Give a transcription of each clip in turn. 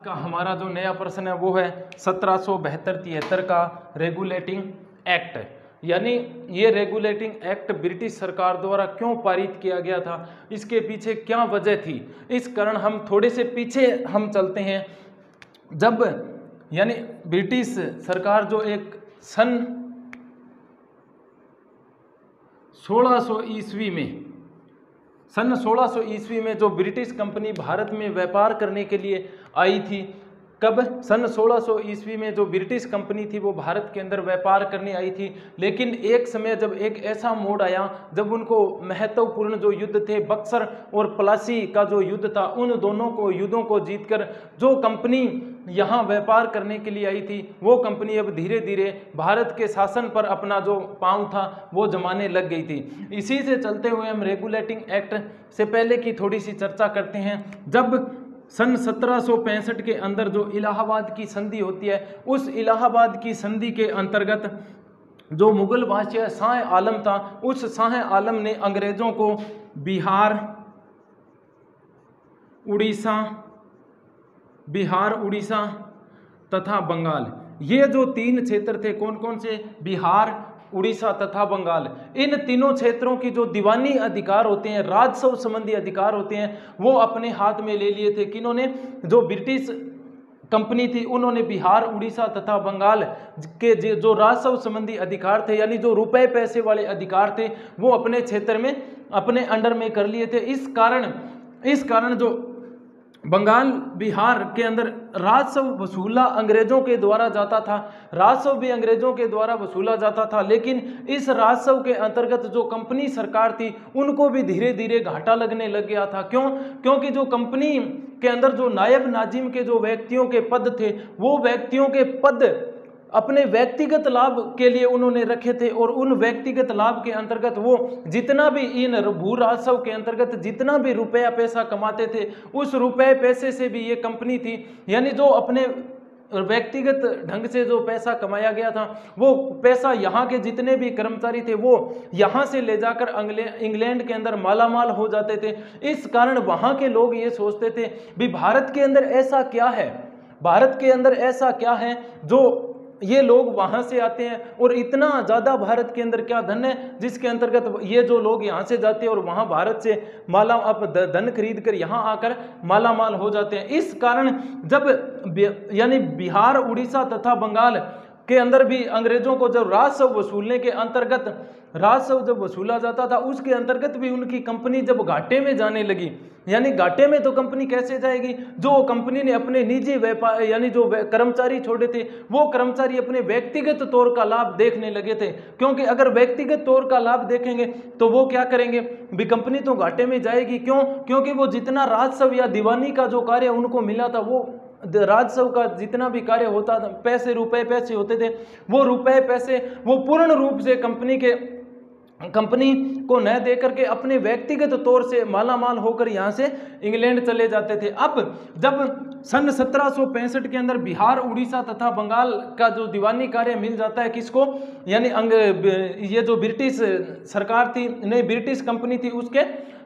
का हमारा जो नया प्रश्न है वो है 1772-73 का रेगुलेटिंग एक्ट। यानी ये रेगुलेटिंग एक्ट ब्रिटिश सरकार द्वारा क्यों पारित किया गया था, इसके पीछे क्या वजह थी। इस कारण हम थोड़े से पीछे हम चलते हैं। जब यानी ब्रिटिश सरकार जो एक सन 1600 ईस्वी में जो ब्रिटिश कंपनी भारत में व्यापार करने के लिए आई थी। कब? सन 1600 ईस्वी में जो ब्रिटिश कंपनी थी वो भारत के अंदर व्यापार करने आई थी। लेकिन एक समय जब एक ऐसा मोड़ आया जब उनको महत्वपूर्ण जो युद्ध थे, बक्सर और प्लासी का जो युद्ध था, उन दोनों को युद्धों को जीतकर जो कंपनी यहाँ व्यापार करने के लिए आई थी वो कंपनी अब धीरे धीरे भारत के शासन पर अपना जो पांव था वो जमाने लग गई थी। इसी से चलते हुए हम रेगुलेटिंग एक्ट से पहले की थोड़ी सी चर्चा करते हैं। जब सन 1765 के अंदर जो इलाहाबाद की संधि होती है, उस इलाहाबाद की संधि के अंतर्गत जो मुगल बादशाह शाह आलम था, उस शाह आलम ने अंग्रेजों को बिहार, उड़ीसा तथा बंगाल, ये जो तीन क्षेत्र थे, कौन कौन से? बिहार, उड़ीसा तथा बंगाल, इन तीनों क्षेत्रों की जो दीवानी अधिकार होते हैं, राजस्व संबंधी अधिकार होते हैं, वो अपने हाथ में ले लिए थे। किन्होंने? जो ब्रिटिश कंपनी थी उन्होंने बिहार, उड़ीसा तथा बंगाल के जो राजस्व संबंधी अधिकार थे, यानी जो रुपए पैसे वाले अधिकार थे, वो अपने क्षेत्र में अपने अंडर में कर लिए थे। इस कारण जो बंगाल, बिहार के अंदर राजस्व वसूला अंग्रेजों के द्वारा जाता था, राजस्व भी अंग्रेजों के द्वारा वसूला जाता था। लेकिन इस राजस्व के अंतर्गत जो कंपनी सरकार थी उनको भी धीरे धीरे घाटा लगने लग गया था। क्यों? क्योंकि जो कंपनी के अंदर जो नायब नाजिम के जो व्यक्तियों के पद थे, वो व्यक्तियों के पद अपने व्यक्तिगत लाभ के लिए उन्होंने रखे थे, और उन व्यक्तिगत लाभ के अंतर्गत वो जितना भी इन भू राजस्व के अंतर्गत जितना भी रुपया पैसा कमाते थे, उस रुपए पैसे से भी ये कंपनी थी, यानी जो अपने व्यक्तिगत ढंग से जो पैसा कमाया गया था, वो पैसा यहाँ के जितने भी कर्मचारी थे वो यहाँ से ले जाकर इंग्लैंड के अंदर मालामाल हो जाते थे। इस कारण वहाँ के लोग ये सोचते थे भी भारत के अंदर ऐसा क्या है जो ये लोग वहां से आते हैं, और इतना ज्यादा भारत के अंदर क्या धन है जिसके अंतर्गत ये जो लोग यहाँ से जाते हैं और वहां भारत से धन खरीद कर यहाँ आकर माला माल हो जाते हैं। इस कारण जब यानी बिहार, उड़ीसा तथा बंगाल के अंदर भी अंग्रेजों को जब राजस्व वसूलने के अंतर्गत राजस्व जब वसूला जाता था, उसके अंतर्गत भी उनकी कंपनी जब घाटे में जाने लगी, यानी घाटे में तो कंपनी कैसे जाएगी? जो कंपनी ने अपने निजी व्यापार यानी जो कर्मचारी छोड़े थे, वो कर्मचारी अपने व्यक्तिगत तौर का लाभ देखने लगे थे। क्योंकि अगर व्यक्तिगत तौर का लाभ देखेंगे तो वो क्या करेंगे भी, कंपनी तो घाटे में जाएगी। क्यों? क्योंकि वो जितना राजस्व या दीवानी का जो कार्य उनको मिला था, वो राजस्व का जितना भी कार्य होता था, रुपए पैसे होते थे, वो रुपए पैसे वो पूर्ण रूप से कंपनी को न दे करके अपने व्यक्तिगत तौर से मालामाल होकर यहाँ से इंग्लैंड चले जाते थे। अब जब सन 1765 के अंदर बिहार, उड़ीसा तथा बंगाल का जो दीवानी कार्य मिल जाता है किसको? यानी ये जो ब्रिटिश सरकार थी, नहीं ब्रिटिश कंपनी थी, उसके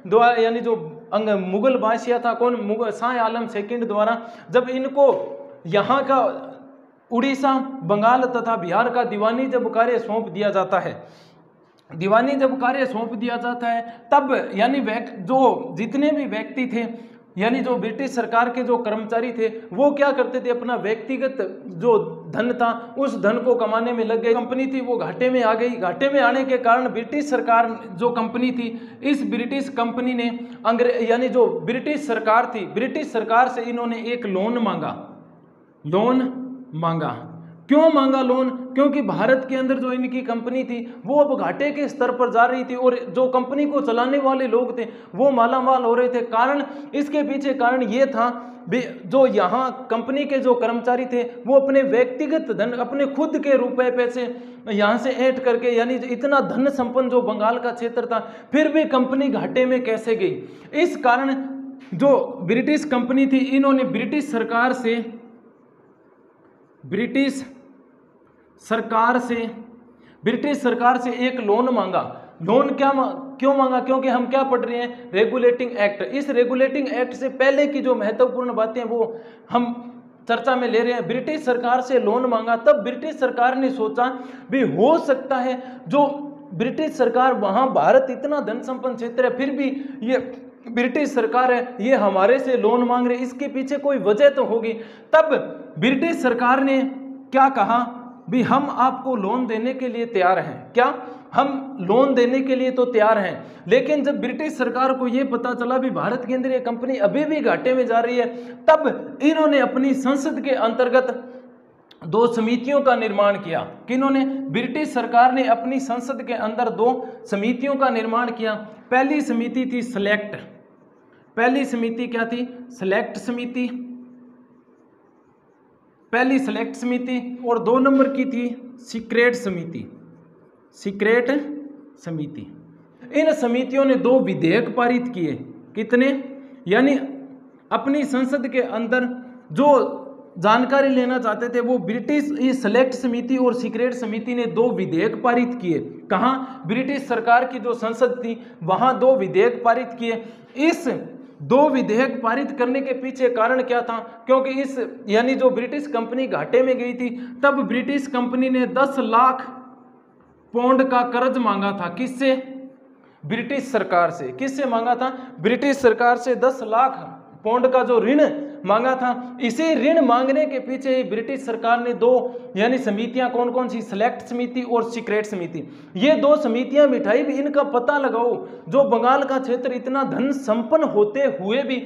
द्वारा, यानी जो मुगल बादशाह था, कौन? शाह आलम सेकंड द्वारा जब इनको यहाँ का उड़ीसा, बंगाल तथा बिहार का दीवानी जब कार्य सौंप दिया जाता है, तब यानी जो जितने भी व्यक्ति थे, यानी जो ब्रिटिश सरकार के जो कर्मचारी थे, वो क्या करते थे? अपना व्यक्तिगत जो धन था उस धन को कमाने में लग गए। कंपनी थी वो घाटे में आ गई। घाटे में आने के कारण ब्रिटिश सरकार जो कंपनी थी, इस ब्रिटिश कंपनी ने यानी जो ब्रिटिश सरकार थी, ब्रिटिश सरकार से इन्होंने एक लोन मांगा। क्यों मांगा लोन? क्योंकि भारत के अंदर जो इनकी कंपनी थी वो अब घाटे के स्तर पर जा रही थी, और जो कंपनी को चलाने वाले लोग थे वो मालामाल हो रहे थे। इसके पीछे कारण ये था जो यहाँ कंपनी के जो कर्मचारी थे वो अपने व्यक्तिगत धन, अपने खुद के रुपए पैसे यहाँ से ऐंठ करके, यानी इतना धन संपन्न जो बंगाल का क्षेत्र था, फिर भी कंपनी घाटे में कैसे गई? इस कारण जो ब्रिटिश कंपनी थी, इन्होंने ब्रिटिश सरकार से एक लोन मांगा। लोन क्यों मांगा? क्योंकि हम क्या पढ़ रहे हैं? Regulating act. इस रेगुलेटिंग एक्ट से पहले की जो महत्वपूर्ण बातें वो हम चर्चा में ले रहे हैं, ब्रिटिश सरकार से लोन मांगा। तब ब्रिटिश सरकार ने सोचा भी हो सकता है जो ब्रिटिश सरकार, वहां भारत इतना धन संपन्न क्षेत्र है, फिर भी ये ब्रिटिश सरकार है ये हमारे से लोन मांग रहे, इसके पीछे कोई वजह तो होगी। तब ब्रिटिश सरकार ने क्या कहा भी हम आपको लोन देने के लिए तैयार हैं, क्या हम लोन देने के लिए तो तैयार हैं। लेकिन जब ब्रिटिश सरकार को यह पता चला भी भारत के अंदर ये कंपनी अभी भी घाटे में जा रही है, तब इन्होंने अपनी संसद के अंतर्गत 2 समितियों का निर्माण किया। किन्होंने? ब्रिटिश सरकार ने अपनी संसद के अंदर 2 समितियों का निर्माण किया। पहली समिति थी सिलेक्ट, पहली समिति क्या थी? सिलेक्ट समिति, पहली सिलेक्ट समिति, और 2 नंबर की थी सीक्रेट समिति, सीक्रेट समिति। इन समितियों ने 2 विधेयक पारित किए। कितने? यानी अपनी संसद के अंदर जो जानकारी लेना चाहते थे वो ब्रिटिश सिलेक्ट समिति और सीक्रेट समिति ने 2 विधेयक पारित किए। कहाँ? ब्रिटिश सरकार की जो संसद थी वहां 2 विधेयक पारित किए। इस 2 विधेयक पारित करने के पीछे कारण क्या था? क्योंकि इस यानी जो ब्रिटिश कंपनी घाटे में गई थी, तब ब्रिटिश कंपनी ने 10 लाख पौंड का कर्ज मांगा था। किससे? ब्रिटिश सरकार से। किससे मांगा था? ब्रिटिश सरकार से 10 लाख पौंड का जो ऋण मांगा था। इसी ऋण मांगने के पीछे ही ब्रिटिश सरकार ने 2 यानी समितियां कौन कौन सी? सिलेक्ट समिति और सीक्रेट समिति। ये 2 समितियां बिठाई भी इनका पता लगाओ, जो बंगाल का क्षेत्र इतना धन संपन्न होते हुए भी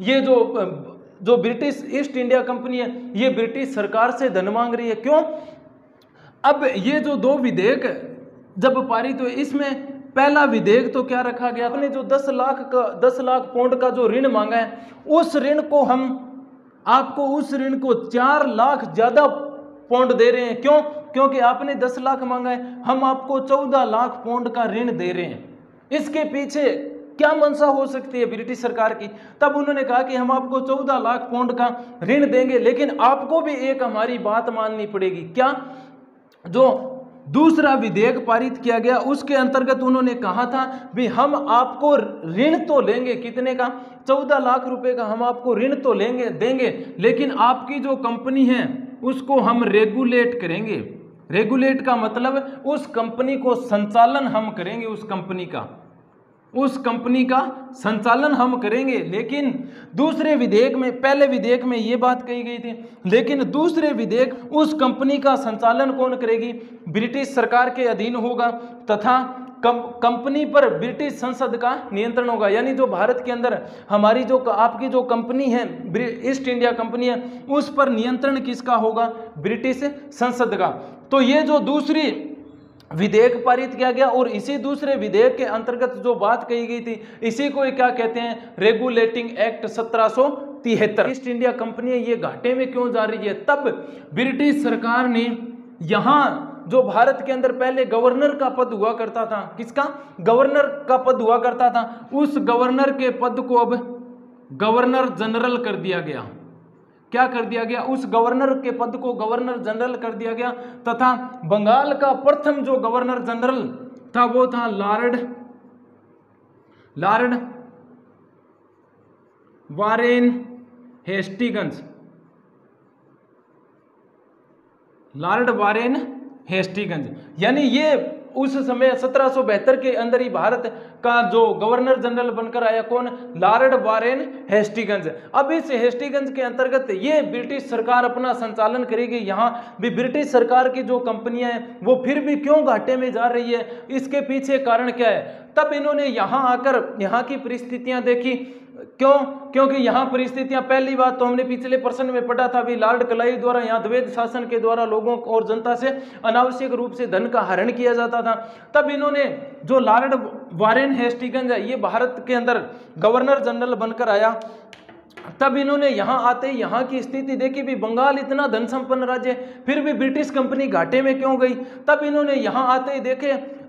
ये जो ब्रिटिश ईस्ट इंडिया कंपनी है ये ब्रिटिश सरकार से धन मांग रही है। क्यों? अब ये जो 2 विधेयक जब पारित हुए, इसमें पहला विधेयक तो क्या रखा गया? अपने जो 10 लाख पौंड का जो ऋण मांगा है, उस ऋण को हम आपको उस ऋण को 4 लाख ज्यादा पौंड दे रहे हैं। क्यों? क्योंकि आपने 10 लाख मांगा है, हम आपको 14 लाख पौंड का ऋण दे रहे हैं। इसके पीछे क्या मंशा हो सकती है ब्रिटिश सरकार की? तब उन्होंने कहा कि हम आपको 14 लाख पौंड का ऋण देंगे, लेकिन आपको भी एक हमारी बात माननी पड़ेगी। क्या? जो दूसरा विधेयक पारित किया गया उसके अंतर्गत उन्होंने कहा था भी हम आपको ऋण तो लेंगे, कितने का? 14 लाख रुपए का हम आपको ऋण तो देंगे, लेकिन आपकी जो कंपनी है उसको हम रेगुलेट करेंगे। रेगुलेट का मतलब उस कंपनी को संचालन हम करेंगे, उस कंपनी का संचालन हम करेंगे। लेकिन दूसरे विधेयक में, पहले विधेयक में ये बात कही गई थी, लेकिन दूसरे विधेयक उस कंपनी का संचालन कौन करेगी? ब्रिटिश सरकार के अधीन होगा तथा कंपनी पर ब्रिटिश संसद का नियंत्रण होगा। यानी जो भारत के अंदर हमारी जो आपकी जो कंपनी है ईस्ट इंडिया कंपनी है, उस पर नियंत्रण किसका होगा? ब्रिटिश संसद का। तो ये जो दूसरी विधेयक पारित किया गया और इसी दूसरे विधेयक के अंतर्गत जो बात कही गई थी, इसी को क्या कहते हैं? Regulating act 1773। East India company ये घाटे में क्यों जा रही है? तब ब्रिटिश सरकार ने यहां जो भारत के अंदर पहले गवर्नर का पद हुआ करता था, किसका? गवर्नर का पद हुआ करता था, उस गवर्नर के पद को अब गवर्नर जनरल कर दिया गया। क्या कर दिया गया? उस गवर्नर के पद को गवर्नर जनरल कर दिया गया तथा बंगाल का प्रथम जो गवर्नर जनरल था वो था Lord Warren Hastings. Lord Warren Hastings यानी ये उस समय 1772 के अंदर ही भारत का जो गवर्नर जनरल बनकर आया, कौन? Lord Warren Hastings. अब इस हेस्टिंग्स के अंतर्गत ये ब्रिटिश सरकार अपना संचालन करेगी। यहाँ भी ब्रिटिश सरकार की जो कंपनियां हैं वो फिर भी क्यों घाटे में जा रही है, इसके पीछे कारण क्या है? तब इन्होंने यहाँ आकर यहाँ की परिस्थितियां देखी। क्यों? क्योंकि यहाँ परिस्थितियां, पहली बात तो हमने पिछले प्रश्न में पढ़ा था भी लॉर्ड क्लाइव द्वारा यहाँ द्वैध शासन के द्वारा लोगों और जनता से अनावश्यक रूप से धन का हरण किया जाता था। तब इन्होंने जो लॉर्ड वारेन हेस्टिंग्स है ये भारत के अंदर गवर्नर जनरल बनकर आया। तब इन्होंने यहाँ आते ही यहाँ की स्थिति देखी भी बंगाल इतना धन संपन्न राज्य है, फिर भी ब्रिटिश कंपनी घाटे में क्यों गई। तब इन्होंने यहाँ आते ही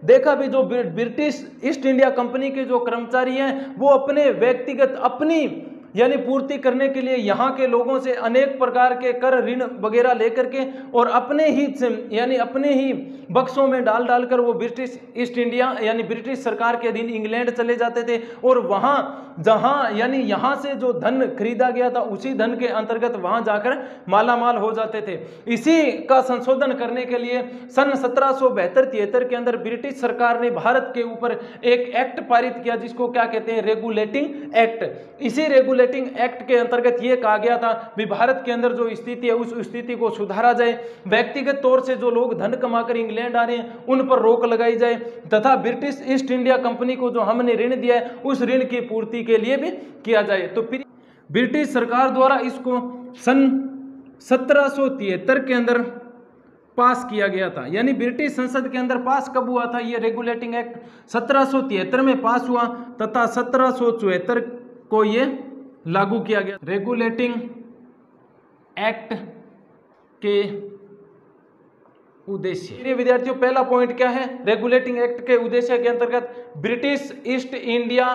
देखा भी जो ब्रिटिश ईस्ट इंडिया कंपनी के जो कर्मचारी हैं वो अपने व्यक्तिगत अपनी यानी पूर्ति करने के लिए यहाँ के लोगों से अनेक प्रकार के कर ऋण वगैरह लेकर के और अपने ही यानी अपने ही बक्सों में डाल डालकर वो ब्रिटिश ईस्ट इंडिया यानी ब्रिटिश सरकार के अधीन इंग्लैंड चले जाते थे और वहाँ जहाँ यानी यहाँ से जो धन खरीदा गया था उसी धन के अंतर्गत वहाँ जाकर मालामाल हो जाते थे। इसी का संशोधन करने के लिए सन 1772-73 के अंदर ब्रिटिश सरकार ने भारत के ऊपर एक एक्ट पारित किया जिसको क्या कहते हैं, रेगुलेटिंग एक्ट। इसी रेगुलेटिंग एक्ट के अंतर्गत ये कहा गया था कि भारत के अंदर जो स्थिति है उस स्थिति को सुधारा जाए, व्यक्तिगत तौर से जो लोग धन कमाकर इंग्लैंड आ रहे हैं उन पर रोक लगाई जाए तथा ब्रिटिश ईस्ट इंडिया कंपनी को जो हमने ऋण दिया है उस ऋण की पूर्ति के लिए भी किया जाए। तो फिर ब्रिटिश सरकार द्वारा इसको सन 1773 के अंदर पास किया गया था। यानी ब्रिटिश संसद के अंदर पास कब हुआ था ये रेगुलेटिंग एक्ट? 1773 में पास हुआ तथा 1774 को ये लागू किया गया। रेगुलेटिंग एक्ट के उद्देश्य, विद्यार्थियों पहला पॉइंट क्या है, रेगुलेटिंग एक्ट के उद्देश्य के अंतर्गत ब्रिटिश ईस्ट इंडिया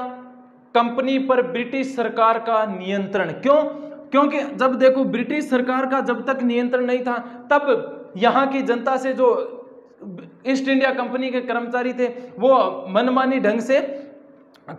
कंपनी पर ब्रिटिश सरकार का नियंत्रण। क्यों? क्योंकि जब देखो ब्रिटिश सरकार का जब तक नियंत्रण नहीं था तब यहाँ की जनता से जो ईस्ट इंडिया कंपनी के कर्मचारी थे वो मनमानी ढंग से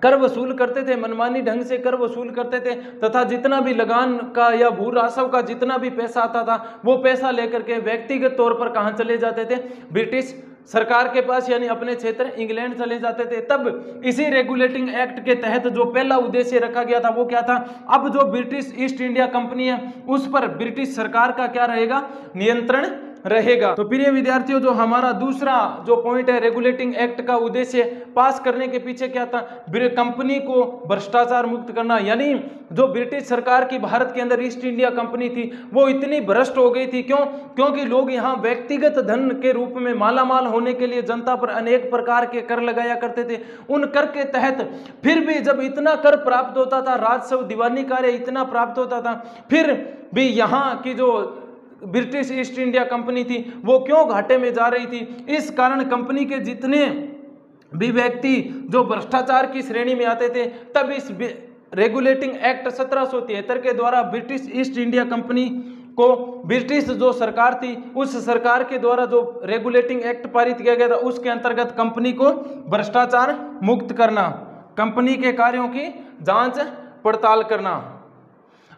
कर वसूल करते थे, मनमानी ढंग से कर वसूल करते थे तथा जितना भी लगान का या भू राजस्व का जितना भी पैसा आता था वो पैसा लेकर के व्यक्तिगत तौर पर कहाँ चले जाते थे, ब्रिटिश सरकार के पास यानी अपने क्षेत्र इंग्लैंड चले जाते थे। तब इसी रेगुलेटिंग एक्ट के तहत जो पहला उद्देश्य रखा गया था वो क्या था, अब जो ब्रिटिश ईस्ट इंडिया कंपनी है उस पर ब्रिटिश सरकार का क्या रहेगा, नियंत्रण रहेगा। तो प्रिय विद्यार्थियों जो हमारा दूसरा जो पॉइंट है रेगुलेटिंग एक्ट का उद्देश्य पास करने के पीछे क्या था, कंपनी को भ्रष्टाचार मुक्त करना। यानी जो ब्रिटिश सरकार की भारत के अंदर ईस्ट इंडिया कंपनी थी वो इतनी भ्रष्ट हो गई थी। क्यों? क्योंकि लोग यहाँ व्यक्तिगत धन के रूप में मालामाल होने के लिए जनता पर अनेक प्रकार के कर लगाया करते थे। उन कर के तहत फिर भी जब इतना कर प्राप्त होता था, राजस्व दीवानी कार्य इतना प्राप्त होता था, फिर भी यहाँ की जो ब्रिटिश ईस्ट इंडिया कंपनी थी वो क्यों घाटे में जा रही थी? इस कारण कंपनी के जितने भी व्यक्ति जो भ्रष्टाचार की श्रेणी में आते थे तब इस रेगुलेटिंग एक्ट 1773 के द्वारा ब्रिटिश ईस्ट इंडिया कंपनी को ब्रिटिश जो सरकार थी उस सरकार के द्वारा जो रेगुलेटिंग एक्ट पारित किया गया था उसके अंतर्गत कंपनी को भ्रष्टाचार मुक्त करना, कंपनी के कार्यों की जांच पड़ताल करना।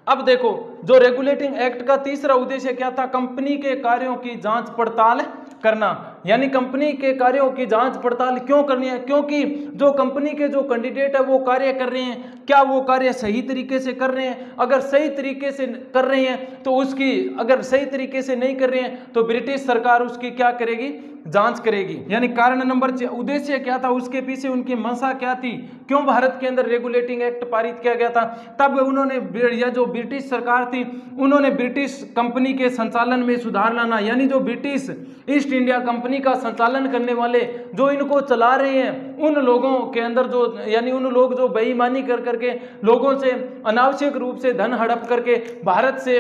अब देखो जो रेगुलेटिंग एक्ट का तीसरा उद्देश्य क्या था, कंपनी के कार्यों की जांच पड़ताल करना। यानी कंपनी के कार्यों की जांच पड़ताल क्यों करनी है? क्योंकि जो कंपनी के जो कैंडिडेट है वो कार्य कर रहे हैं, क्या वो कार्य सही तरीके से कर रहे हैं? अगर सही तरीके से कर रहे हैं तो उसकी, अगर सही तरीके से नहीं कर रहे हैं तो ब्रिटिश सरकार उसकी क्या करेगी, जांच करेगी। यानी कारण नंबर उद्देश्य क्या था, उसके पीछे उनकी मंशा क्या थी, क्यों भारत के अंदर रेगुलेटिंग एक्ट पारित किया गया था? तब उन्होंने या जो ब्रिटिश सरकार थी उन्होंने ब्रिटिश कंपनी के संचालन में सुधार लाना। यानी जो ब्रिटिश ईस्ट इंडिया कंपनी का संचालन करने वाले जो इनको चला रहे हैं उन लोगों के अंदर जो, यानी उन लोग जो बेईमानी कर करके लोगों से अनावश्यक रूप से धन हड़प करके भारत से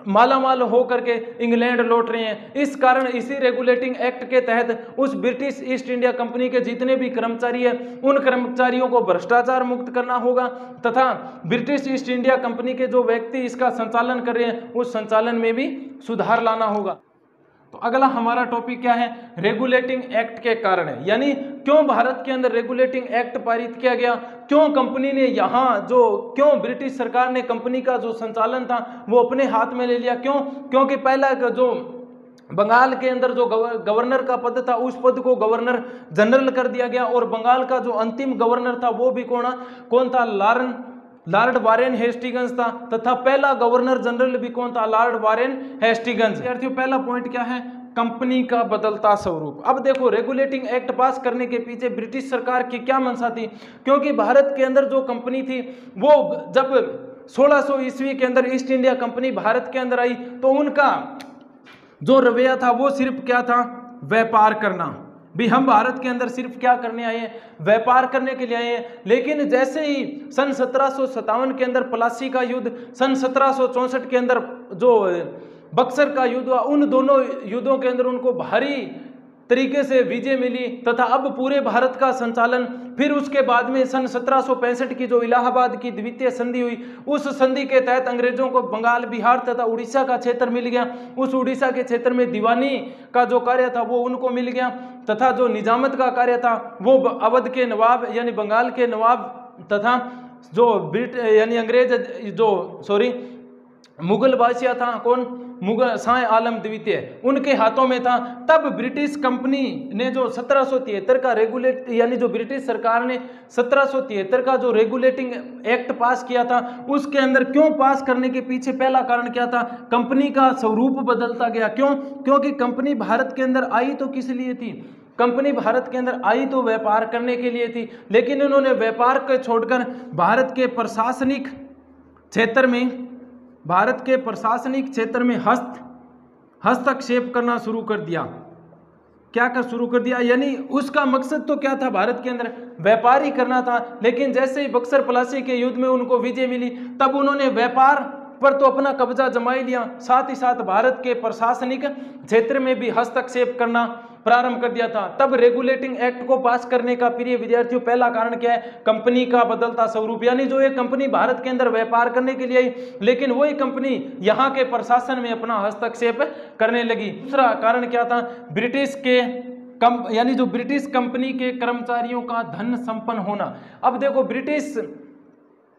मालामाल हो करके इंग्लैंड लौट रहे हैं। इस कारण इसी रेगुलेटिंग एक्ट के तहत उस ब्रिटिश ईस्ट इंडिया कंपनी के जितने भी कर्मचारी हैं उन कर्मचारियों को भ्रष्टाचार मुक्त करना होगा तथा ब्रिटिश ईस्ट इंडिया कंपनी के जो व्यक्ति इसका संचालन कर रहे हैं उस संचालन में भी सुधार लाना होगा। तो अगला हमारा टॉपिक क्या है, रेगुलेटिंग एक्ट के कारण है। यानी क्यों भारत के अंदर रेगुलेटिंग एक्ट पारित किया गया, क्यों कंपनी ने यहाँ जो, क्यों ब्रिटिश सरकार ने कंपनी का जो संचालन था वो अपने हाथ में ले लिया? क्यों? क्योंकि पहला जो बंगाल के अंदर जो गवर्नर का पद था उस पद को गवर्नर जनरल कर दिया गया और बंगाल का जो अंतिम गवर्नर था वो भी कौन था, लॉर्ड वारेन हेस्टिंग्स था तथा पहला गवर्नर जनरल भी कौन था, लॉर्ड वारेन हेस्टिंग्स। विद्यार्थियों पहला पॉइंट क्या है, कंपनी का बदलता स्वरूप। अब देखो रेगुलेटिंग एक्ट पास करने के पीछे ब्रिटिश सरकार की क्या मंशा थी, क्योंकि भारत के अंदर जो कंपनी थी वो जब 1600 ईस्वी के अंदर ईस्ट इंडिया कंपनी भारत के अंदर आई तो उनका जो रवैया था वो सिर्फ क्या था, व्यापार करना। भी हम भारत के अंदर सिर्फ क्या करने आए हैं, व्यापार करने के लिए आए हैं। लेकिन जैसे ही सन 1757 के अंदर प्लासी का युद्ध, सन 1764 के अंदर जो बक्सर का युद्ध हुआ, उन दोनों युद्धों के अंदर उनको भारी तरीके से विजय मिली तथा अब पूरे भारत का संचालन, फिर उसके बाद में सन 1765 की जो इलाहाबाद की द्वितीय संधि हुई, उस संधि के तहत अंग्रेजों को बंगाल, बिहार तथा उड़ीसा का क्षेत्र मिल गया। उस उड़ीसा के क्षेत्र में दीवानी का जो कार्य था वो उनको मिल गया तथा जो निजामत का कार्य था वो अवध के नवाब यानी बंगाल के नवाब तथा जो यानी अंग्रेज मुगल बादशाह था, कौन, मुगल शाह आलम द्वितीय, उनके हाथों में था। तब ब्रिटिश कंपनी ने जो 1773 का यानी जो ब्रिटिश सरकार ने 1773 का जो रेगुलेटिंग एक्ट पास किया था, उसके अंदर क्यों पास करने के पीछे पहला कारण क्या था, कंपनी का स्वरूप बदलता गया। क्यों? क्योंकि कंपनी भारत के अंदर आई तो किस लिए थी, कंपनी भारत के अंदर आई तो व्यापार करने के लिए थी, लेकिन उन्होंने व्यापार को छोड़कर भारत के प्रशासनिक क्षेत्र में हस्तक्षेप करना शुरू कर दिया। शुरू कर दिया, यानी उसका मकसद तो क्या था, भारत के अंदर व्यापार ही करना था। लेकिन जैसे ही बक्सर प्लासी के युद्ध में उनको विजय मिली, तब उन्होंने व्यापार पर तो अपना कब्जा जमा ही लिया, साथ ही साथ भारत के प्रशासनिक क्षेत्र में भी हस्तक्षेप करना प्रारंभ कर दिया था। तब रेगुलेटिंग एक्ट को पास करने का प्रिय विद्यार्थियों पहला कारण क्या है, कंपनी का बदलता स्वरूप, यानी जो एक कंपनी भारत के अंदर व्यापार करने के लिए आई, लेकिन वही कंपनी यहाँ के प्रशासन में अपना हस्तक्षेप करने लगी। दूसरा कारण क्या था, यानी जो ब्रिटिश कंपनी के कर्मचारियों का धन संपन्न होना। अब देखो, ब्रिटिश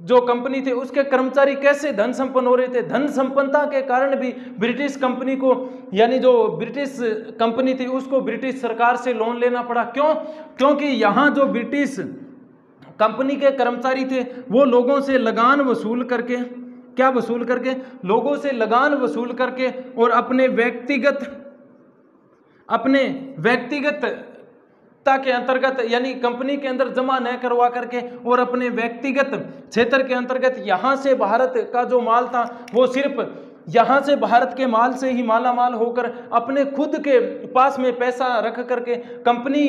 जो कंपनी थे उसके कर्मचारी कैसे धन संपन्न हो रहे थे, धन संपन्नता के कारण भी ब्रिटिश कंपनी को, यानी जो ब्रिटिश कंपनी थी उसको ब्रिटिश सरकार से लोन लेना पड़ा। क्यों? क्योंकि यहाँ जो ब्रिटिश कंपनी के कर्मचारी थे वो लोगों से लगान वसूल करके, लोगों से लगान वसूल करके और अपने व्यक्तिगत के अंतर्गत, यानी कंपनी के अंदर जमा न करवा करके और अपने व्यक्तिगत क्षेत्र के अंतर्गत यहाँ से भारत का जो माल था वो सिर्फ यहाँ से भारत के माल से ही माला माल होकर अपने खुद के पास में पैसा रख करके, कंपनी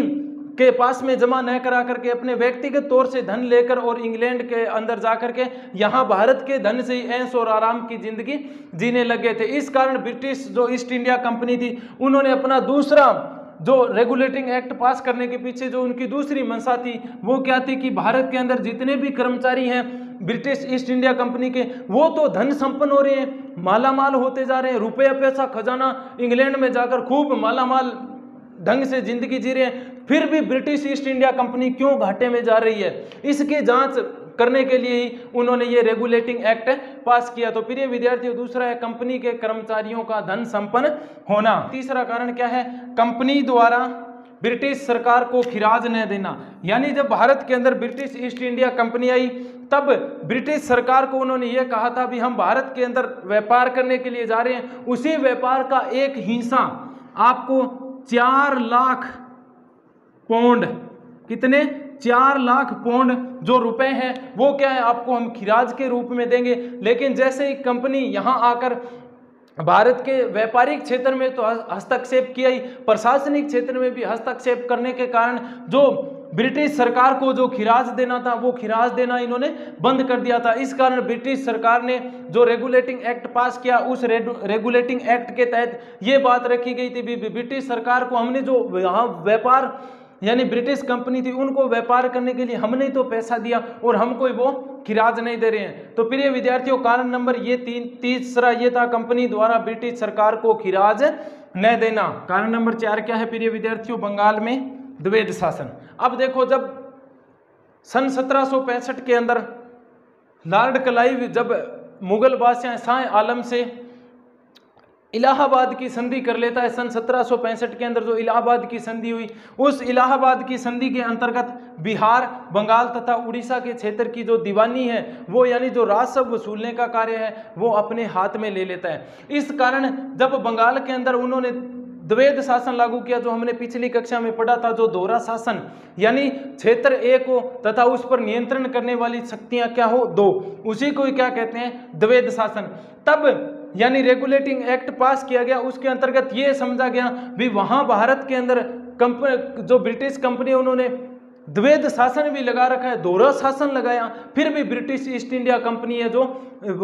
के पास में जमा न करा करके अपने व्यक्तिगत तौर से धन लेकर और इंग्लैंड के अंदर जा करके यहाँ भारत के धन से ही ऐश और आराम की जिंदगी जीने लगे थे। इस कारण ब्रिटिश जो ईस्ट इंडिया कंपनी थी उन्होंने अपना दूसरा जो रेगुलेटिंग एक्ट पास करने के पीछे जो उनकी दूसरी मंशा थी वो क्या थी कि भारत के अंदर जितने भी कर्मचारी हैं ब्रिटिश ईस्ट इंडिया कंपनी के, वो तो धन संपन्न हो रहे हैं, मालामाल होते जा रहे हैं, रुपया पैसा खजाना इंग्लैंड में जाकर खूब मालामाल ढंग से जिंदगी जी रहे हैं, फिर भी ब्रिटिश ईस्ट इंडिया कंपनी क्यों घाटे में जा रही है, इसकी जांच करने के लिए ही उन्होंने ये रेगुलेटिंग एक्ट पास किया। तो प्रिय विद्यार्थियों, दूसरा है कंपनी के कर्मचारियों का धन संपन्न होना। तीसरा कारण क्या है, कंपनी द्वारा ब्रिटिश सरकार को खिराज न देना। यानी जब भारत के अंदर ब्रिटिश ईस्ट इंडिया कंपनी आई तब ब्रिटिश सरकार को उन्होंने ये कहा था भी हम भारत के अंदर व्यापार करने के लिए जा रहे हैं, उसी व्यापार का एक हिस्सा आपको 4 लाख पौंड, कितने, 4 लाख पौंड जो रुपए हैं वो क्या है आपको हम खिराज के रूप में देंगे। लेकिन जैसे ही कंपनी यहाँ आकर भारत के व्यापारिक क्षेत्र में तो हस्तक्षेप किया ही, प्रशासनिक क्षेत्र में भी हस्तक्षेप करने के कारण जो ब्रिटिश सरकार को जो खिराज देना था वो खिराज देना इन्होंने बंद कर दिया था। इस कारण ब्रिटिश सरकार ने जो रेगुलेटिंग एक्ट पास किया, उस रेगुलेटिंग एक्ट के तहत ये बात रखी गई थी ब्रिटिश सरकार को हमने जो यहाँ व्यापार, यानी ब्रिटिश कंपनी थी उनको व्यापार करने के लिए हमने तो पैसा दिया और हम कोई वो खिराज नहीं दे रहे हैं। तो प्रिय विद्यार्थियों, कारण नंबर ये तीसरा ये था, कंपनी द्वारा ब्रिटिश सरकार को खिराज न देना। कारण नंबर 4 क्या है प्रिय विद्यार्थियों, बंगाल में द्वैध शासन। अब देखो, जब सन 1765 के अंदर लॉर्ड क्लाइव जब मुगल बादशाह शाह आलम से इलाहाबाद की संधि कर लेता है, सन 1765 के अंदर जो इलाहाबाद की संधि हुई, उस इलाहाबाद की संधि के अंतर्गत बिहार, बंगाल तथा उड़ीसा के क्षेत्र की जो दीवानी है वो, यानी जो राजस्व वसूलने का कार्य है वो अपने हाथ में ले लेता है। इस कारण जब बंगाल के अंदर उन्होंने द्वैध शासन लागू किया, जो हमने पिछली कक्षा में पढ़ा था, जो दोहरा शासन, यानी क्षेत्र एक हो तथा उस पर नियंत्रण करने वाली शक्तियां क्या हो, 2, उसी को क्या कहते हैं, द्वैध शासन। तब यानी रेगुलेटिंग एक्ट पास किया गया, उसके अंतर्गत ये समझा गया भी वहां भारत के अंदर जो ब्रिटिश कंपनी उन्होंने द्वैध शासन भी लगा रखा है, दोहरा शासन लगाया, फिर भी ब्रिटिश ईस्ट इंडिया कंपनी है जो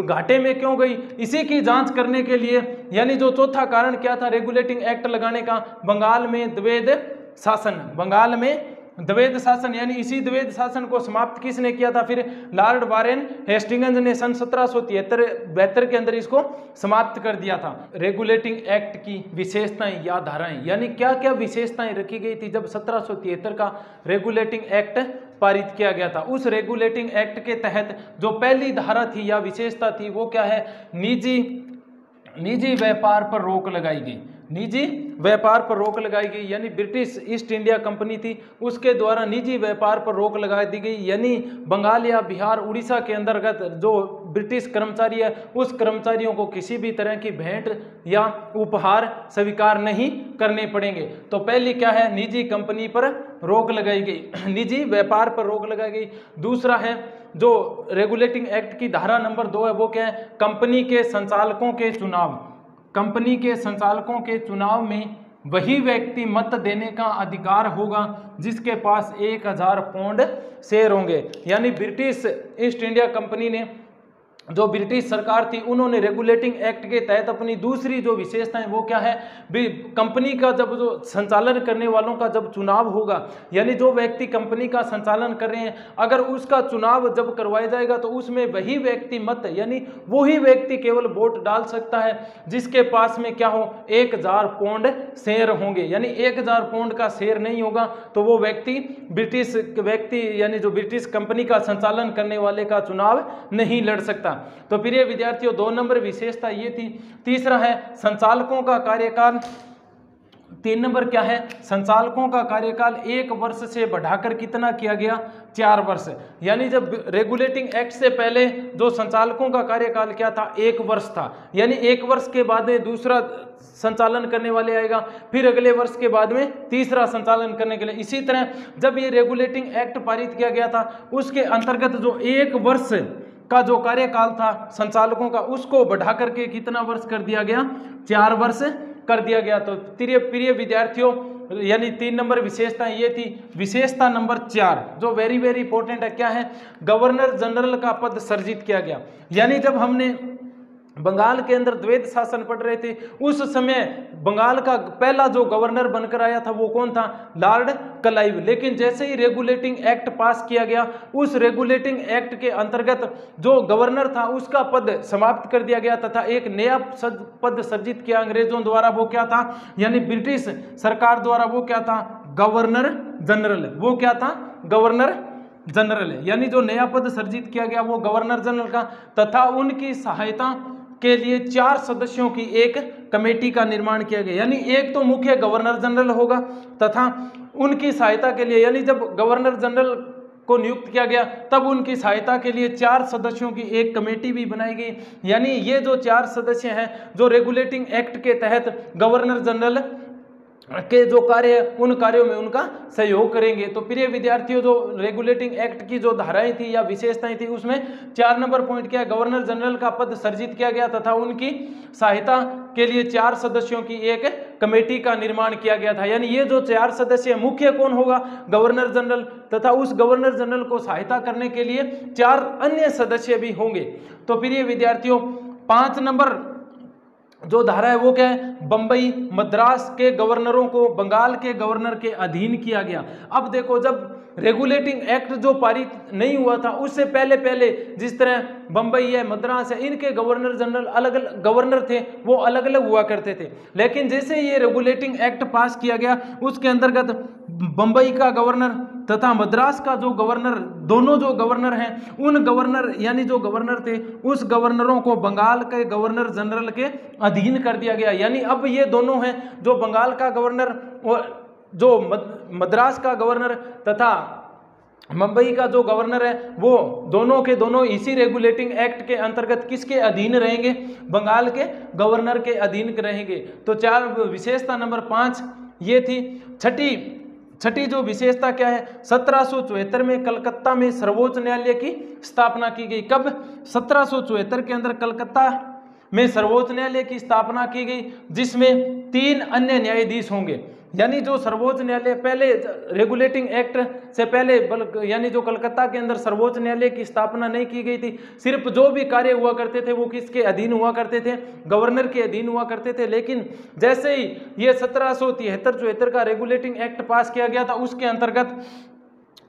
घाटे में क्यों गई, इसी की जांच करने के लिए, यानी जो चौथा कारण क्या था रेगुलेटिंग एक्ट लगाने का, बंगाल में द्वैध शासन, बंगाल में द्वैध शासन, यानी इसी द्वैध शासन को समाप्त किसने किया था, फिर लॉर्ड वारेन हेस्टिंग्स ने सन 1773 के अंदर इसको समाप्त कर दिया था। रेगुलेटिंग एक्ट की विशेषताएं या धाराएं, यानी क्या क्या विशेषताएं रखी गई थी जब 1773 का रेगुलेटिंग एक्ट पारित किया गया था। उस रेगुलेटिंग एक्ट के तहत जो पहली धारा थी या विशेषता थी वो क्या है, निजी व्यापार पर रोक लगाई गई, निजी व्यापार पर रोक लगाई गई, यानी ब्रिटिश ईस्ट इंडिया कंपनी थी उसके द्वारा निजी व्यापार पर रोक लगा दी गई, यानी बंगाल या बिहार उड़ीसा के अंतर्गत जो ब्रिटिश कर्मचारी है उस कर्मचारियों को किसी भी तरह की भेंट या उपहार स्वीकार नहीं करने पड़ेंगे। तो पहली क्या है, निजी कंपनी पर रोक लगाई गई, निजी व्यापार पर रोक लगाई गई। दूसरा है जो रेगुलेटिंग एक्ट की धारा नंबर 2 है वो क्या है, कंपनी के संचालकों के चुनाव, कंपनी के संचालकों के चुनाव में वही व्यक्ति मत देने का अधिकार होगा जिसके पास 1000 पाउंड शेयर होंगे। यानी ब्रिटिश ईस्ट इंडिया कंपनी ने, जो ब्रिटिश सरकार थी, उन्होंने रेगुलेटिंग एक्ट के तहत अपनी दूसरी जो विशेषता है वो क्या है, कंपनी का जब जो संचालन करने वालों का जब चुनाव होगा, यानी जो व्यक्ति कंपनी का संचालन कर रहे हैं अगर उसका चुनाव जब करवाया जाएगा तो उसमें वही व्यक्ति मत, यानी वही व्यक्ति केवल वोट डाल सकता है जिसके पास में क्या हो, 1000 पाउंड शेयर होंगे। यानी 1000 पाउंड का शेयर नहीं होगा तो वो व्यक्ति ब्रिटिश व्यक्ति यानी जो ब्रिटिश कंपनी का संचालन करने वाले का चुनाव नहीं लड़ सकता। तो प्रिय विद्यार्थियों 2 नंबर विशेषता ये थी। तीसरा है संचालकों का कार्यकाल, 3 नंबर क्या है, संचालकों का कार्यकाल 1 वर्ष से बढ़ाकर कितना किया गया, 4 वर्ष। यानी जब रेगुलेटिंग एक्ट से पहले जो संचालकों का कार्यकाल क्या था, 1 वर्ष था, यानी 1 वर्ष के बाद में दूसरा संचालन करने वाले आएगा, फिर अगले वर्ष के बाद में तीसरा संचालन करने के लिए। इसी तरह जब ये रेगुलेटिंग एक्ट पारित किया गया था उसके अंतर्गत जो 1 वर्ष का जो कार्यकाल था संचालकों का उसको बढ़ा करके कितना वर्ष कर दिया गया, 4 वर्ष कर दिया गया। तो प्रिय विद्यार्थियों यानी 3 नंबर विशेषता ये थी। विशेषता नंबर 4 जो वेरी इंपॉर्टेंट है क्या है, गवर्नर जनरल का पद सृजित किया गया। यानी जब हमने बंगाल के अंदर द्वैध शासन पढ़ रहे थे उस समय बंगाल का पहला जो गवर्नर बनकर आया था वो कौन था, लॉर्ड क्लाइव। लेकिन जैसे ही रेगुलेटिंग एक्ट पास किया गया उस रेगुलेटिंग एक्ट के अंतर्गत जो गवर्नर था उसका पद समाप्त कर दिया गया तथा एक नया पद सृजित किया अंग्रेजों द्वारा। वो क्या था, यानी ब्रिटिश सरकार द्वारा, वो क्या था, गवर्नर जनरल। वो क्या था, गवर्नर जनरल है। यानी जो नया पद सृजित किया गया वो गवर्नर जनरल का, तथा उनकी सहायता के लिए 4 सदस्यों की एक कमेटी का निर्माण किया गया। यानी एक तो मुख्य गवर्नर जनरल होगा तथा उनकी सहायता के लिए, यानी जब गवर्नर जनरल को नियुक्त किया गया तब उनकी सहायता के लिए 4 सदस्यों की एक कमेटी भी बनाई गई। यानी ये जो 4 सदस्य हैं जो रेगुलेटिंग एक्ट के तहत गवर्नर जनरल के जो कार्य है उन कार्यों में उनका सहयोग करेंगे। तो प्रिय विद्यार्थियों जो रेगुलेटिंग एक्ट की जो धाराएं थी या विशेषताएं थी उसमें 4 नंबर पॉइंट क्या है, गवर्नर जनरल का पद सृजित किया गया तथा उनकी सहायता के लिए 4 सदस्यों की एक कमेटी का निर्माण किया गया था। यानी ये जो 4 सदस्य मुख्य कौन होगा, गवर्नर जनरल, तथा उस गवर्नर जनरल को सहायता करने के लिए 4 अन्य सदस्य भी होंगे। तो प्रिय विद्यार्थियों 5 नंबर जो धारा है वो क्या है, बंबई मद्रास के गवर्नरों को बंगाल के गवर्नर के अधीन किया गया। अब देखो जब रेगुलेटिंग एक्ट जो पारित नहीं हुआ था उससे पहले जिस तरह बंबई है मद्रास है इनके गवर्नर जनरल अलग अलग गवर्नर थे, वो अलग अलग हुआ करते थे। लेकिन जैसे ये रेगुलेटिंग एक्ट पास किया गया उसके अंतर्गत बंबई का गवर्नर तथा मद्रास का जो गवर्नर, दोनों जो गवर्नर हैं उन गवर्नर यानी जो गवर्नर थे उस गवर्नरों को बंगाल के गवर्नर जनरल के अधीन कर दिया गया। यानी अब ये दोनों हैं, जो बंगाल का गवर्नर और जो मद्रास का गवर्नर तथा मुंबई का जो गवर्नर है वो दोनों के दोनों इसी रेगुलेटिंग एक्ट के अंतर्गत किसके अधीन रहेंगे, बंगाल के गवर्नर के अधीन रहेंगे। तो 4 विशेषता नंबर 5 ये थी। छठी जो विशेषता क्या है, 1774 में कलकत्ता में सर्वोच्च न्यायालय की स्थापना की गई। कब, 1774 के अंदर कलकत्ता में सर्वोच्च न्यायालय की स्थापना की गई जिसमें 3 अन्य न्यायाधीश होंगे। यानी जो सर्वोच्च न्यायालय पहले रेगुलेटिंग एक्ट से पहले यानी जो कलकत्ता के अंदर सर्वोच्च न्यायालय की स्थापना नहीं की गई थी, सिर्फ जो भी कार्य हुआ करते थे वो किसके अधीन हुआ करते थे, गवर्नर के अधीन हुआ करते थे। लेकिन जैसे ही ये 1773-74 का रेगुलेटिंग एक्ट पास किया गया था, उसके अंतर्गत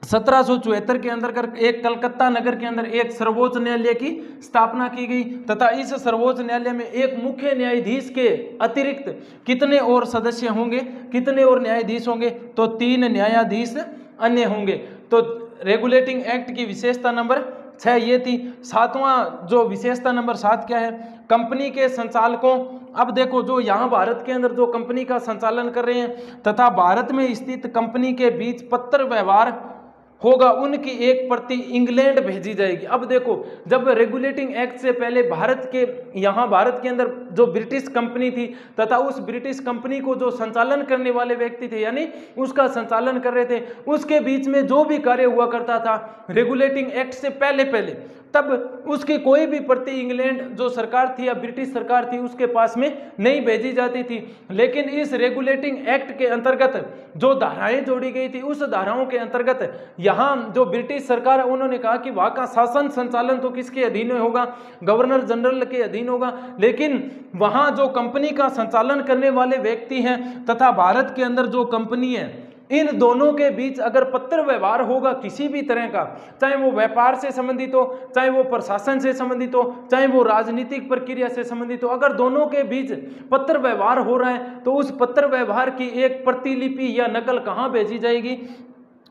1774 के अंदर एक कलकत्ता नगर के अंदर एक सर्वोच्च न्यायालय की स्थापना की गई तथा इस सर्वोच्च न्यायालय में एक मुख्य न्यायाधीश के अतिरिक्त कितने और सदस्य होंगे, कितने और न्यायाधीश होंगे, तो 3 न्यायाधीश अन्य होंगे। तो रेगुलेटिंग एक्ट की विशेषता नंबर 6 ये थी। 7वां जो विशेषता नंबर 7 क्या है, कंपनी के संचालकों, अब देखो जो यहाँ भारत के अंदर जो कंपनी का संचालन कर रहे हैं तथा भारत में स्थित कंपनी के बीच पत्र व्यवहार होगा, उनकी एक प्रति इंग्लैंड भेजी जाएगी। अब देखो जब रेगुलेटिंग एक्ट से पहले भारत के अंदर जो ब्रिटिश कंपनी थी तथा उस ब्रिटिश कंपनी को जो संचालन करने वाले व्यक्ति थे यानी उसका संचालन कर रहे थे, उसके बीच में जो भी कार्य हुआ करता था रेगुलेटिंग एक्ट से पहले तब उसकी कोई भी प्रति इंग्लैंड जो सरकार थी या ब्रिटिश सरकार थी उसके पास में नहीं भेजी जाती थी। लेकिन इस रेगुलेटिंग एक्ट के अंतर्गत जो धाराएं जोड़ी गई थी, उस धाराओं के अंतर्गत यहाँ जो ब्रिटिश सरकार है उन्होंने कहा कि वहाँ का शासन संचालन तो किसके अधीन होगा, गवर्नर जनरल के अधीन होगा। लेकिन वहाँ जो कंपनी का संचालन करने वाले व्यक्ति हैं तथा भारत के अंदर जो कंपनी है, इन दोनों के बीच अगर पत्र व्यवहार होगा किसी भी तरह का, चाहे वो व्यापार से संबंधित हो, चाहे वो प्रशासन से संबंधित हो, चाहे वो राजनीतिक प्रक्रिया से संबंधित हो, अगर दोनों के बीच पत्र व्यवहार हो रहा है तो उस पत्र व्यवहार की एक प्रतिलिपि या नकल कहाँ भेजी जाएगी,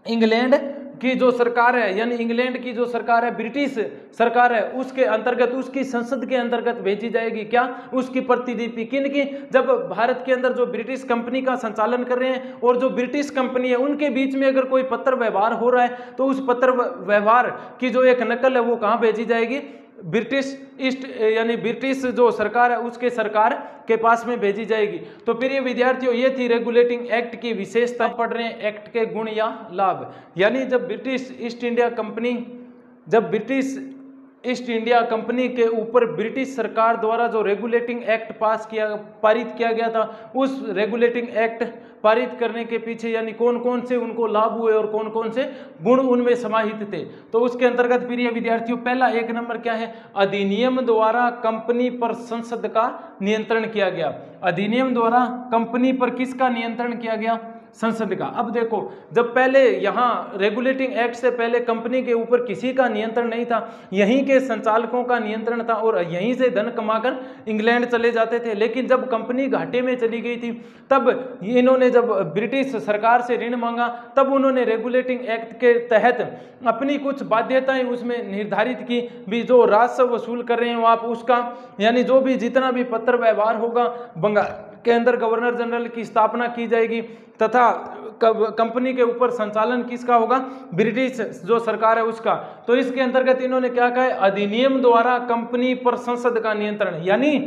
इंग्लैंड की जो सरकार है यानी इंग्लैंड की जो सरकार है, ब्रिटिश सरकार है, उसके अंतर्गत, उसकी संसद के अंतर्गत भेजी जाएगी। क्या, उसकी प्रतिलिपि किनकी, जब भारत के अंदर जो ब्रिटिश कंपनी का संचालन कर रहे हैं और जो ब्रिटिश कंपनी है उनके बीच में अगर कोई पत्र व्यवहार हो रहा है तो उस पत्र व्यवहार की जो एक नकल है वो कहाँ भेजी जाएगी, ब्रिटिश ईस्ट यानी ब्रिटिश जो सरकार है उसके सरकार के पास में भेजी जाएगी। तो प्रिय विद्यार्थियों, ये थी रेगुलेटिंग एक्ट की विशेषता। पढ़ रहे हैं एक्ट के गुण या लाभ, यानी जब ब्रिटिश ईस्ट इंडिया कंपनी के ऊपर ब्रिटिश सरकार द्वारा जो रेगुलेटिंग एक्ट पारित किया गया था, उस रेगुलेटिंग एक्ट पारित करने के पीछे यानी कौन कौन से उनको लाभ हुए और कौन कौन से गुण उनमें समाहित थे। तो उसके अंतर्गत प्रिय विद्यार्थियों पहला 1 नंबर क्या है, अधिनियम द्वारा कंपनी पर संसद का नियंत्रण किया गया। अधिनियम द्वारा कंपनी पर किसका नियंत्रण किया गया, संसद का। अब देखो जब पहले यहाँ रेगुलेटिंग एक्ट से पहले कंपनी के ऊपर किसी का नियंत्रण नहीं था, यहीं के संचालकों का नियंत्रण था और यहीं से धन कमाकर इंग्लैंड चले जाते थे। लेकिन जब कंपनी घाटे में चली गई थी तब इन्होंने जब ब्रिटिश सरकार से ऋण मांगा तब उन्होंने रेगुलेटिंग एक्ट के तहत अपनी कुछ बाध्यताएं उसमें निर्धारित की, भी जो राजस्व वसूल कर रहे हो आप उसका, यानी जो भी जितना भी पत्र व्यवहार होगा बंगाल के अंदर गवर्नर जनरल की स्थापना की जाएगी तथा कंपनी के ऊपर संचालन किसका होगा, ब्रिटिश जो सरकार है उसका। तो इसके अंतर्गत इन्होंने क्या कहा है, अधिनियम द्वारा कंपनी पर संसद का नियंत्रण, यानी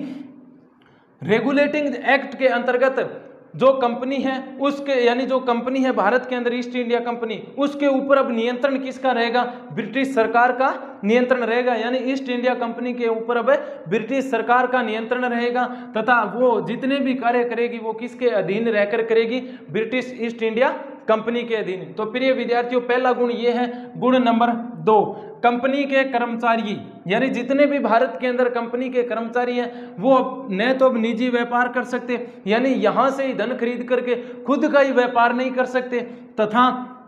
रेगुलेटिंग एक्ट के अंतर्गत जो कंपनी है उसके यानी जो कंपनी है भारत के अंदर ईस्ट इंडिया कंपनी, उसके ऊपर अब नियंत्रण किसका रहेगा, ब्रिटिश सरकार का नियंत्रण रहेगा। यानी ईस्ट इंडिया कंपनी के ऊपर अब ब्रिटिश सरकार का नियंत्रण रहेगा तथा वो जितने भी कार्य करेगी वो किसके अधीन रहकर करेगी, ब्रिटिश ईस्ट इंडिया कंपनी के अधीन। तो प्रिय विद्यार्थियों पहला गुण ये है। गुण नंबर 2, कंपनी के कर्मचारी यानी जितने भी भारत के अंदर कंपनी के कर्मचारी हैं वो न तो अब निजी व्यापार कर सकते, यानी यहां से ही धन खरीद करके खुद का ही व्यापार नहीं कर सकते तथा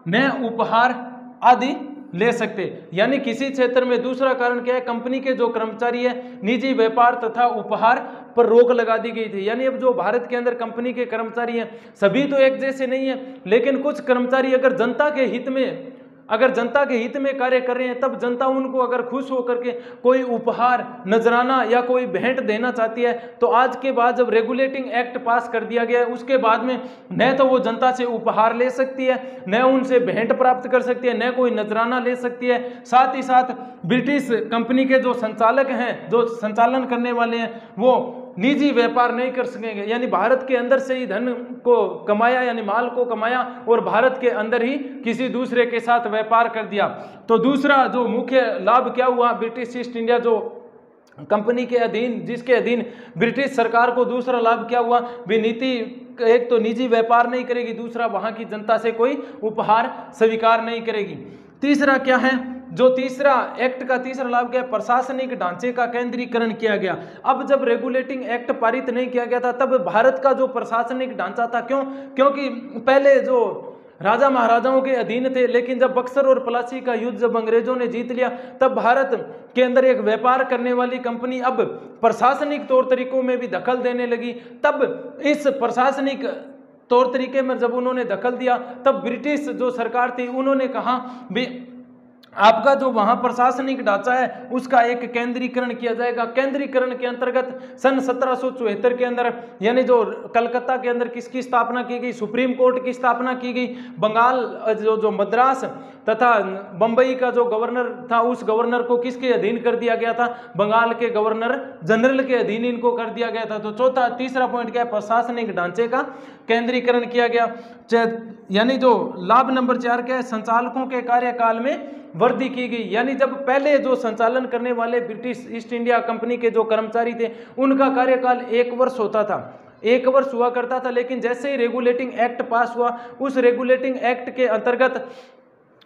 न उपहार आदि ले सकते। यानी किसी क्षेत्र में दूसरा कारण क्या है, कंपनी के जो कर्मचारी है निजी व्यापार तथा उपहार पर रोक लगा दी गई थी। यानी अब जो भारत के अंदर कंपनी के कर्मचारी हैं सभी तो एक जैसे नहीं है, लेकिन कुछ कर्मचारी अगर जनता के हित में कार्य कर रहे हैं तब जनता उनको अगर खुश होकर के कोई उपहार, नजराना या कोई भेंट देना चाहती है तो आज के बाद जब रेगुलेटिंग एक्ट पास कर दिया गया है उसके बाद में न तो वो जनता से उपहार ले सकती है, न उनसे भेंट प्राप्त कर सकती है, न कोई नजराना ले सकती है। साथ ही साथ ब्रिटिश कंपनी के जो संचालक हैं, जो संचालन करने वाले हैं, वो निजी व्यापार नहीं कर सकेंगे। यानी भारत के अंदर से ही धन को कमाया यानी माल को कमाया और भारत के अंदर ही किसी दूसरे के साथ व्यापार कर दिया। तो दूसरा जो मुख्य लाभ क्या हुआ, ब्रिटिश ईस्ट इंडिया जो कंपनी के अधीन जिसके अधीन ब्रिटिश सरकार को दूसरा लाभ क्या हुआ, भी नीति एक तो निजी व्यापार नहीं करेगी, दूसरा वहां की जनता से कोई उपहार स्वीकार नहीं करेगी। तीसरा क्या है, जो तीसरा एक्ट का तीसरा लाभ क्या है, प्रशासनिक ढांचे का केंद्रीकरण किया गया। अब जब रेगुलेटिंग एक्ट पारित नहीं किया गया था तब भारत का जो प्रशासनिक ढांचा था, क्योंकि पहले जो राजा महाराजाओं के अधीन थे, लेकिन जब बक्सर और प्लासी का युद्ध जब अंग्रेजों ने जीत लिया तब भारत के अंदर एक व्यापार करने वाली कंपनी अब प्रशासनिक तौर तरीकों में भी दखल देने लगी। तब इस प्रशासनिक तौर तरीके में जब उन्होंने दखल दिया तब ब्रिटिश जो सरकार थी उन्होंने कहा भी आपका जो वहां प्रशासनिक ढांचा है उसका एक केंद्रीकरण किया जाएगा। केंद्रीकरण के अंतर्गत सन 1774 के अंदर यानी जो कलकत्ता के अंदर किसकी स्थापना की गई, सुप्रीम कोर्ट की स्थापना की गई। बंगाल जो मद्रास तथा बंबई का जो गवर्नर था उस गवर्नर को किसके अधीन कर दिया गया था, बंगाल के गवर्नर जनरल के अधीन इनको कर दिया गया था। तो तीसरा पॉइंट क्या है, प्रशासनिक ढांचे का केंद्रीकरण किया गया। यानी जो लाभ नंबर 4 क्या है, संचालकों के कार्यकाल में वृद्धि की गई। यानी जब पहले जो संचालन करने वाले ब्रिटिश ईस्ट इंडिया कंपनी के जो कर्मचारी थे उनका कार्यकाल 1 वर्ष होता था, 1 वर्ष हुआ करता था, लेकिन जैसे ही रेगुलेटिंग एक्ट पास हुआ उस रेगुलेटिंग एक्ट के अंतर्गत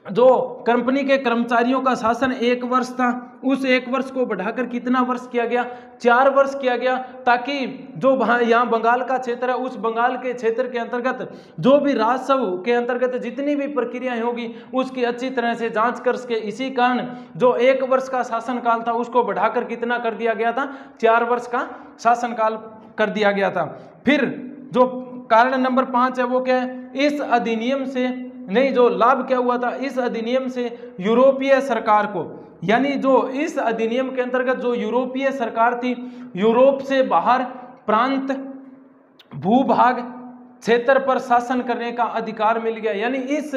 जो कंपनी के कर्मचारियों का शासन 1 वर्ष था, उस 1 वर्ष को बढ़ाकर कितना वर्ष किया गया, 4 वर्ष किया गया, ताकि जो यहाँ बंगाल का क्षेत्र है उस बंगाल के क्षेत्र के अंतर्गत जो भी राजस्व के अंतर्गत जितनी भी प्रक्रियाएं होगी उसकी अच्छी तरह से जांच कर सके। इसी कारण जो 1 वर्ष का शासनकाल था उसको बढ़ाकर कितना कर दिया गया था, 4 वर्ष का शासनकाल कर दिया गया था। फिर जो कारण नंबर 5 है वो क्या है, इस अधिनियम से नहीं, जो लाभ क्या हुआ था, इस अधिनियम से यूरोपीय सरकार को, यानी जो इस अधिनियम के अंतर्गत जो यूरोपीय सरकार थी, यूरोप से बाहर प्रांत, भूभाग, क्षेत्र पर शासन करने का अधिकार मिल गया। यानी इस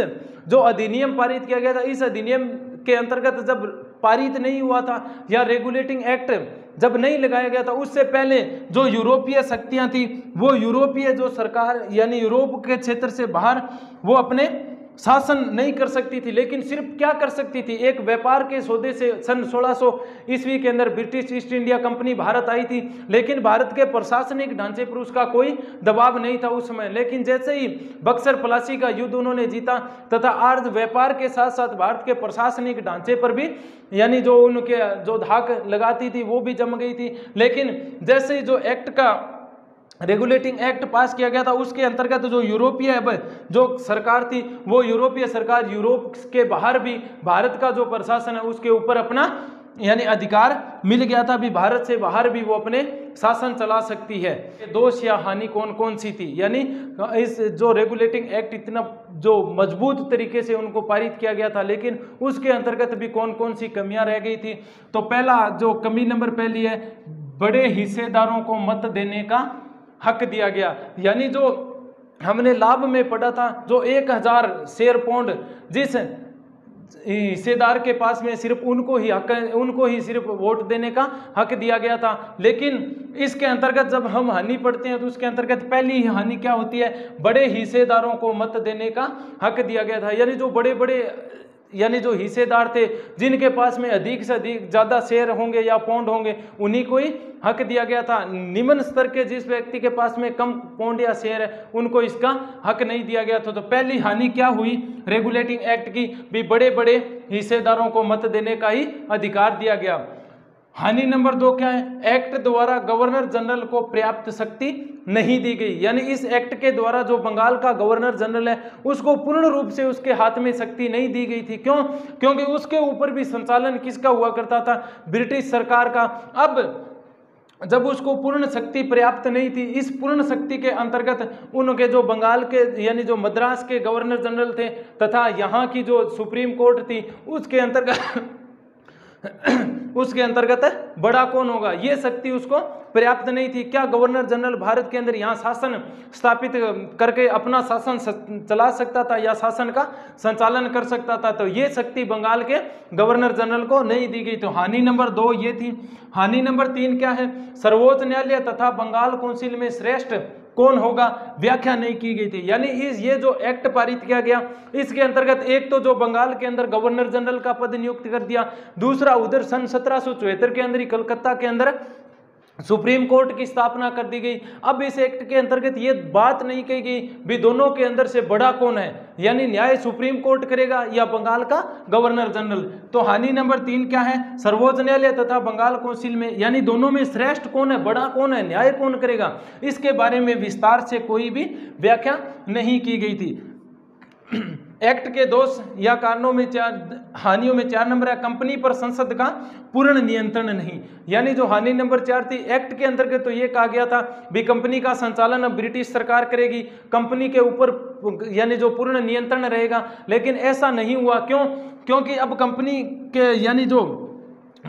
जो अधिनियम पारित किया गया था, इस अधिनियम के अंतर्गत जब पारित नहीं हुआ था या रेगुलेटिंग एक्ट जब नहीं लगाया गया था उससे पहले जो यूरोपीय शक्तियां थी वो यूरोपीय जो सरकार यानी यूरोप के क्षेत्र से बाहर वो अपने शासन नहीं कर सकती थी, लेकिन सिर्फ क्या कर सकती थी, एक व्यापार के सौदे से सन 1600 ईस्वी के अंदर British East India company Bharat आई थी, लेकिन भारत के प्रशासनिक ढांचे पर उसका कोई दबाव नहीं था उस समय। लेकिन जैसे ही बक्सर प्लासी का युद्ध उन्होंने जीता तथा अर्ध व्यापार के साथ साथ भारत के प्रशासनिक ढांचे पर भी यानी जो उनके जो धाक लगाती थी वो भी जम गई थी। लेकिन जैसे ही जो एक्ट का रेगुलेटिंग एक्ट पास किया गया था उसके अंतर्गत जो यूरोपीय जो सरकार थी वो यूरोपीय सरकार यूरोप के बाहर भी भारत का जो प्रशासन है उसके ऊपर अपना यानी अधिकार मिल गया था, भी भारत से बाहर भी वो अपने शासन चला सकती है। दोष या हानि कौन कौन सी थी, यानी इस जो रेगुलेटिंग एक्ट इतना जो मजबूत तरीके से उनको पारित किया गया था लेकिन उसके अंतर्गत भी कौन कौन सी कमियां रह गई थी। तो पहला जो कमी नंबर पहली है, बड़े हिस्सेदारों को मत देने का हक दिया गया। यानी जो हमने लाभ में पढ़ा था, जो 1000 शेयर पौंड जिस हिस्सेदार के पास में सिर्फ उनको ही सिर्फ वोट देने का हक दिया गया था। लेकिन इसके अंतर्गत जब हम हानि पढ़ते हैं तो उसके अंतर्गत पहली हानि क्या होती है, बड़े हिस्सेदारों को मत देने का हक दिया गया था। यानी जो बड़े बड़े यानी जो हिस्सेदार थे जिनके पास में अधिक से अधिक ज़्यादा शेयर होंगे या पौंड होंगे उन्हीं को ही हक दिया गया था। निम्न स्तर के जिस व्यक्ति के पास में कम पौंड या शेयर है उनको इसका हक नहीं दिया गया था। तो पहली हानि क्या हुई रेगुलेटिंग एक्ट की, भी बड़े बड़े हिस्सेदारों को मत देने का ही अधिकार दिया गया। हानि नंबर 2 क्या है, एक्ट द्वारा गवर्नर जनरल को पर्याप्त शक्ति नहीं दी गई। यानी इस एक्ट के द्वारा जो बंगाल का गवर्नर जनरल है उसको पूर्ण रूप से उसके हाथ में शक्ति नहीं दी गई थी। क्यों? क्योंकि उसके ऊपर भी संचालन किसका हुआ करता था, ब्रिटिश सरकार का। अब जब उसको पूर्ण शक्ति पर्याप्त नहीं थी, इस पूर्ण शक्ति के अंतर्गत उनके जो बंगाल के यानी जो मद्रास के गवर्नर जनरल थे तथा यहाँ की जो सुप्रीम कोर्ट थी उसके अंतर्गत बड़ा कौन होगा, ये शक्ति उसको पर्याप्त नहीं थी। क्या गवर्नर जनरल भारत के अंदर यहाँ शासन स्थापित करके अपना शासन चला सकता था या शासन का संचालन कर सकता था? तो ये शक्ति बंगाल के गवर्नर जनरल को नहीं दी गई। तो हानि नंबर 2 ये थी। हानि नंबर 3 क्या है, सर्वोच्च न्यायालय तथा बंगाल काउंसिल में श्रेष्ठ कौन होगा व्याख्या नहीं की गई थी। यानी ये जो एक्ट पारित किया गया इसके अंतर्गत एक तो जो बंगाल के अंदर गवर्नर जनरल का पद नियुक्त कर दिया, दूसरा उधर सन 1774 के अंदर ही कलकत्ता के अंदर सुप्रीम कोर्ट की स्थापना कर दी गई। अब इस एक्ट के अंतर्गत ये बात नहीं कही गई भी दोनों के अंदर से बड़ा कौन है, यानी न्याय सुप्रीम कोर्ट करेगा या बंगाल का गवर्नर जनरल। तो हानि नंबर 3 क्या है, सर्वोच्च न्यायालय तथा बंगाल काउंसिल में, यानी दोनों में श्रेष्ठ कौन है, बड़ा कौन है, न्याय कौन करेगा, इसके बारे में विस्तार से कोई भी व्याख्या नहीं की गई थी। एक्ट के दोष या कारणों में हानियों में 4 नंबर है, कंपनी पर संसद का पूर्ण नियंत्रण नहीं। यानी जो हानि नंबर 4 थी, एक्ट के अंतर्गत तो ये कहा गया था भी कंपनी का संचालन अब ब्रिटिश सरकार करेगी, कंपनी के ऊपर यानी जो पूर्ण नियंत्रण रहेगा, लेकिन ऐसा नहीं हुआ। क्यों? क्योंकि अब कंपनी के यानी जो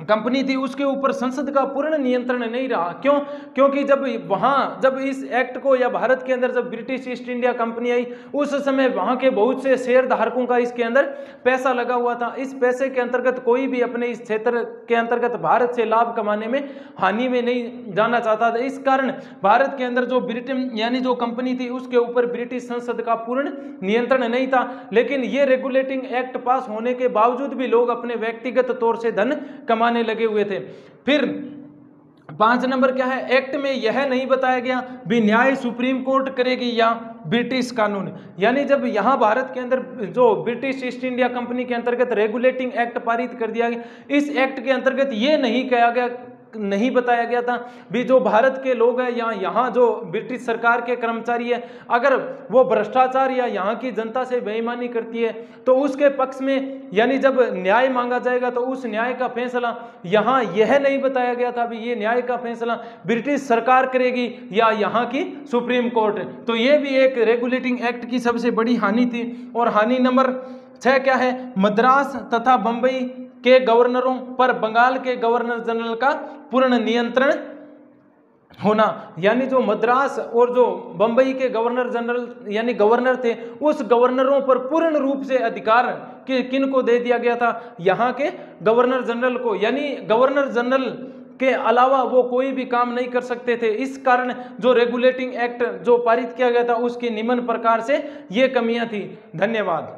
कंपनी थी उसके ऊपर संसद का पूर्ण नियंत्रण नहीं रहा। क्यों? क्योंकि जब इस एक्ट को या भारत के अंदर जब ब्रिटिश ईस्ट इंडिया कंपनी आई, उस समय वहां के बहुत से शेयर धारकों का इसके अंदर पैसा लगा हुआ था। इस पैसे के अंतर्गत कोई भी अपने इस क्षेत्र के अंतर्गत भारत से लाभ कमाने में हानि में नहीं जाना चाहता था। इस कारण भारत के अंदर जो ब्रिटेन यानी जो कंपनी थी उसके ऊपर ब्रिटिश संसद का पूर्ण नियंत्रण नहीं था। लेकिन ये रेगुलेटिंग एक्ट पास होने के बावजूद भी लोग अपने व्यक्तिगत तौर से धन कमाने लगे हुए थे। फिर 5 नंबर क्या है, एक्ट में यह नहीं बताया गया भी न्याय सुप्रीम कोर्ट करेगी या ब्रिटिश कानून। यानी जब यहां भारत के अंदर जो ब्रिटिश ईस्ट इंडिया कंपनी के अंतर्गत रेगुलेटिंग एक्ट पारित कर दिया गया, इस एक्ट के अंतर्गत यह नहीं बताया गया था भी जो भारत के लोग हैं या यहाँ जो ब्रिटिश सरकार के कर्मचारी है, अगर वो भ्रष्टाचार या यहाँ की जनता से बेईमानी करती है तो उसके पक्ष में यानी जब न्याय मांगा जाएगा तो उस न्याय का फैसला, यहाँ यह नहीं बताया गया था भी ये न्याय का फैसला ब्रिटिश सरकार करेगी या यहाँ की सुप्रीम कोर्ट। तो ये भी एक रेगुलेटिंग एक्ट की सबसे बड़ी हानि थी। और हानि नंबर 6 क्या है, मद्रास तथा बंबई के गवर्नरों पर बंगाल के गवर्नर जनरल का पूर्ण नियंत्रण होना। यानी जो मद्रास और जो बंबई के गवर्नर जनरल यानी गवर्नर थे, उस गवर्नरों पर पूर्ण रूप से अधिकार किन को दे दिया गया था, यहाँ के गवर्नर जनरल को। यानी गवर्नर जनरल के अलावा वो कोई भी काम नहीं कर सकते थे। इस कारण जो रेगुलेटिंग एक्ट जो पारित किया गया था उसकी निम्न प्रकार से ये कमियां थी। धन्यवाद।